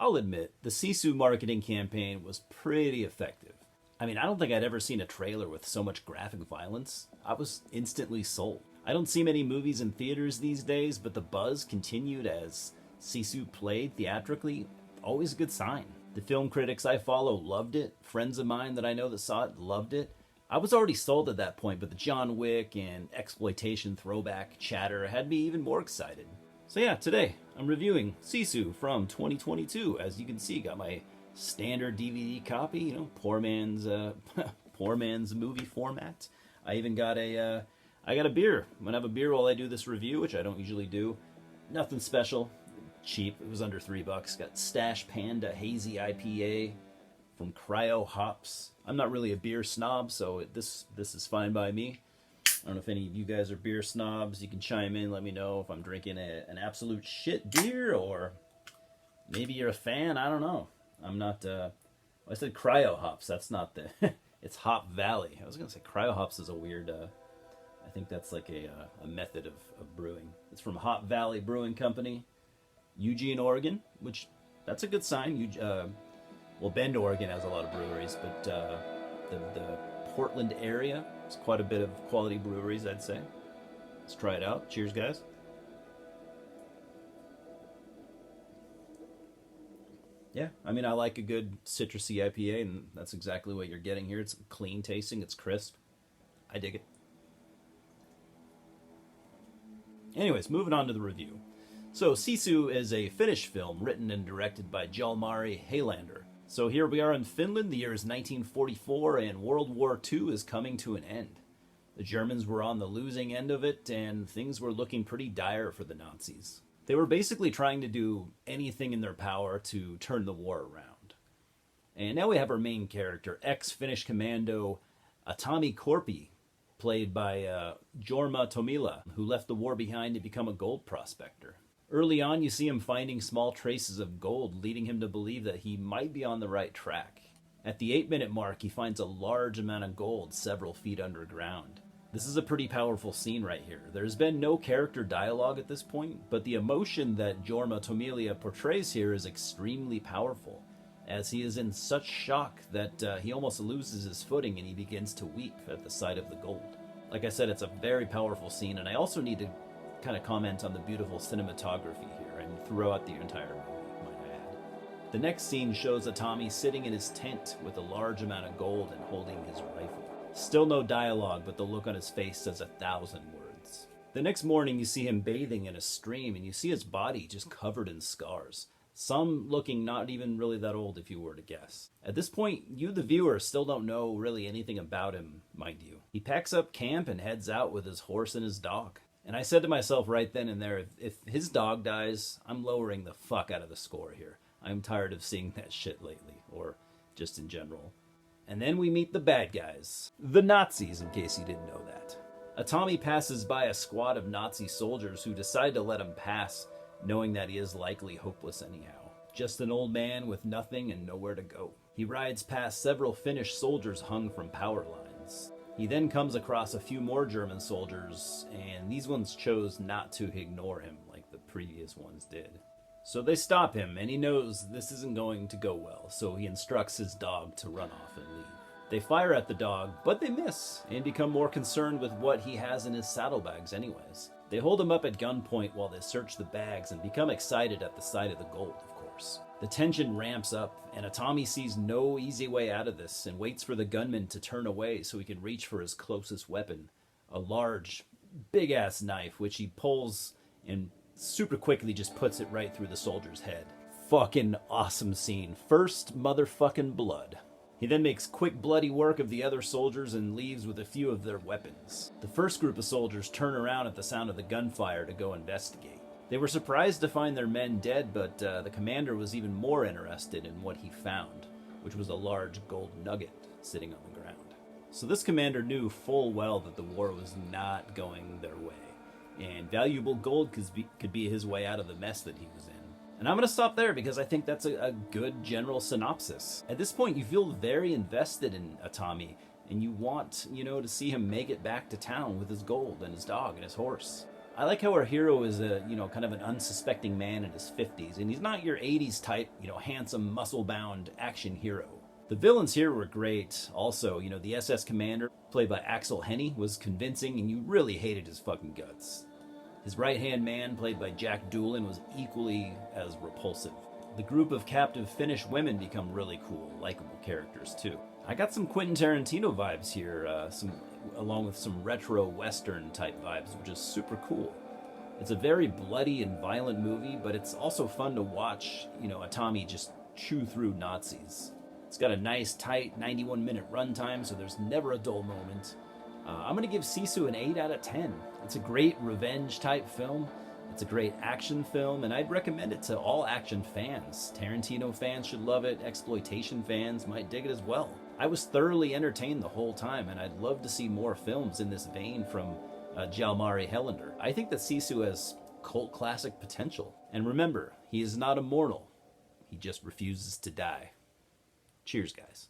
I'll admit, the Sisu marketing campaign was pretty effective. I mean, I don't think I'd ever seen a trailer with so much graphic violence. I was instantly sold. I don't see many movies in theaters these days, but the buzz continued as Sisu played theatrically. Always a good sign. The film critics I follow loved it. Friends of mine that I know that saw it loved it. I was already sold at that point, but the John Wick and exploitation throwback chatter had me even more excited. So yeah, today I'm reviewing Sisu from 2022. As you can see, got my standard DVD copy, poor man's poor man's movie format. I even got a beer. I'm gonna have a beer while I do this review, which I don't usually do. Nothing special, cheap. It was under $3. Got Stash Panda Hazy IPA from Cryo Hops. I'm not really a beer snob, so this is fine by me. I don't know if any of you guys are beer snobs. You can chime in, let me know if I'm drinking an absolute shit beer, or maybe you're a fan. I don't know. I'm not, I said Cryo Hops. That's not the, it's Hop Valley. I was going to say Cryo Hops is a weird, I think that's like a method of brewing. It's from Hop Valley Brewing Company, Eugene, Oregon, which that's a good sign. Well, Bend, Oregon has a lot of breweries, but the Portland area, it's quite a bit of quality breweries, I'd say. Let's try it out. Cheers, guys. Yeah, I mean, I like a good citrusy IPA, and that's exactly what you're getting here. It's clean tasting, it's crisp. I dig it. Anyways, moving on to the review. So, Sisu is a Finnish film written and directed by Jalmari Heilander. So here we are in Finland, the year is 1944, and World War II is coming to an end. The Germans were on the losing end of it, and things were looking pretty dire for the Nazis. They were basically trying to do anything in their power to turn the war around. And now we have our main character, ex-Finnish commando Atami Korpi, played by Jorma Tomila, who left the war behind to become a gold prospector. Early on, you see him finding small traces of gold, leading him to believe that he might be on the right track. At the 8-minute mark, he finds a large amount of gold several feet underground. This is a pretty powerful scene right here. There's been no character dialogue at this point, but the emotion that Jorma Tomilia portrays here is extremely powerful, as he is in such shock that he almost loses his footing and he begins to weep at the sight of the gold. Like I said, it's a very powerful scene, and I also need to kind of comment on the beautiful cinematography here and throughout the entire movie, might I add. The next scene shows Atami sitting in his tent with a large amount of gold and holding his rifle. Still no dialogue, but the look on his face says 1,000 words. The next morning you see him bathing in a stream, and you see his body just covered in scars. Some looking not even really that old if you were to guess. At this point, you the viewer still don't know really anything about him, mind you. He packs up camp and heads out with his horse and his dog. And I said to myself right then and there, if his dog dies, I'm lowering the fuck out of the score here. I'm tired of seeing that shit lately, or just in general. And then we meet the bad guys. The Nazis, in case you didn't know that. Atami passes by a squad of Nazi soldiers who decide to let him pass, knowing that he is likely hopeless anyhow. Just an old man with nothing and nowhere to go. He rides past several Finnish soldiers hung from power lines. He then comes across a few more German soldiers, and these ones chose not to ignore him like the previous ones did. So they stop him, and he knows this isn't going to go well, so he instructs his dog to run off and leave. They fire at the dog, but they miss, and become more concerned with what he has in his saddlebags anyways. They hold him up at gunpoint while they search the bags and become excited at the sight of the gold, of course. The tension ramps up, and Atami sees no easy way out of this and waits for the gunman to turn away so he can reach for his closest weapon, a large, big-ass knife, which he pulls and super quickly just puts it right through the soldier's head. Fucking awesome scene. First motherfucking blood. He then makes quick bloody work of the other soldiers and leaves with a few of their weapons. The first group of soldiers turn around at the sound of the gunfire to go investigate. They were surprised to find their men dead, but the commander was even more interested in what he found, which was a large gold nugget sitting on the ground. So this commander knew full well that the war was not going their way, and valuable gold could be his way out of the mess that he was in. And I'm going to stop there because I think that's a good general synopsis. At this point, you feel very invested in Atami, and you want, to see him make it back to town with his gold and his dog and his horse. I like how our hero is a, kind of an unsuspecting man in his 50s, and he's not your 80s type, handsome, muscle-bound action hero. The villains here were great. Also, the SS commander, played by Axel Henny, was convincing, and you really hated his fucking guts. His right-hand man, played by Jack Doolan, was equally as repulsive. The group of captive Finnish women become really cool, likable characters too. I got some Quentin Tarantino vibes here, along with some retro Western type vibes, which is super cool. It's a very bloody and violent movie, but it's also fun to watch, a Tommy just chew through Nazis. It's got a nice, tight 91-minute runtime, so there's never a dull moment. I'm going to give Sisu an 8 out of 10. It's a great revenge-type film. It's a great action film, and I'd recommend it to all action fans. Tarantino fans should love it. Exploitation fans might dig it as well. I was thoroughly entertained the whole time, and I'd love to see more films in this vein from Hjalmari Helander. I think that Sisu has cult classic potential. And remember, he is not immortal. He just refuses to die. Cheers, guys.